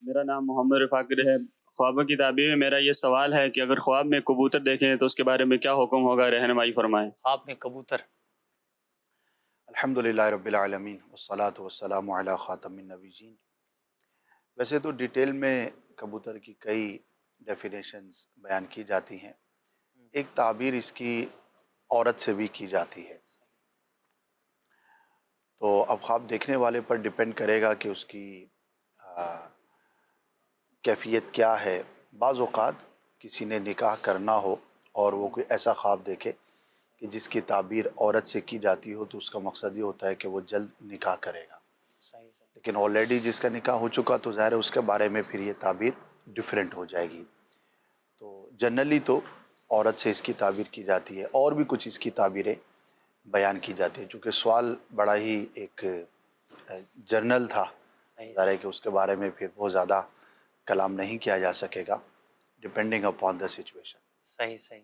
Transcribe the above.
میرا نام محمد رفاقر ہے۔ خوابوں کی تعبیر میں میرا یہ سوال ہے کہ اگر خواب میں کبوتر دیکھیں تو اس کے بارے میں کیا حکم ہوگا، رہنمائی فرمائیں۔ خواب میں کبوتر۔ الحمدللہ رب العالمین والصلاة والسلام علی خاتم النبیین۔ ویسے تو ڈیٹیل میں کبوتر کی کئی ڈیفینیشنز بیان کی جاتی ہیں، ایک تعبیر اس کی عورت سے بھی کی جاتی ہے، تو اب خواب دیکھنے والے پر ڈیپینڈ کرے گا کہ اس کی کیفیت کیا ہے۔ بعض اوقات کسی نے نکاح کرنا ہو اور وہ کوئی ایسا خواب دیکھے کہ جس کی تعبیر عورت سے کی جاتی ہو، تو اس کا مقصد یہ ہوتا ہے کہ وہ جلد نکاح کرے گا، صحیح۔ لیکن آلریڈی جس کا نکاح ہو چکا تو ظاہر ہے اس کے بارے میں پھر یہ تعبیر ڈیفرنٹ ہو جائے گی۔ تو جنرلی تو عورت سے اس کی تعبیر کی جاتی ہے، اور بھی کچھ اس کی تعبیریں بیان کی جاتی ہیں، چونکہ سوال بڑا ہی ایک جرنل تھا، ظاہر ہے کہ اس کے بارے میں پھر بہت زیادہ کلام نہیں کیا جا سکے گا، ڈپینڈنگ اپان دا سچویشن۔ صحیح۔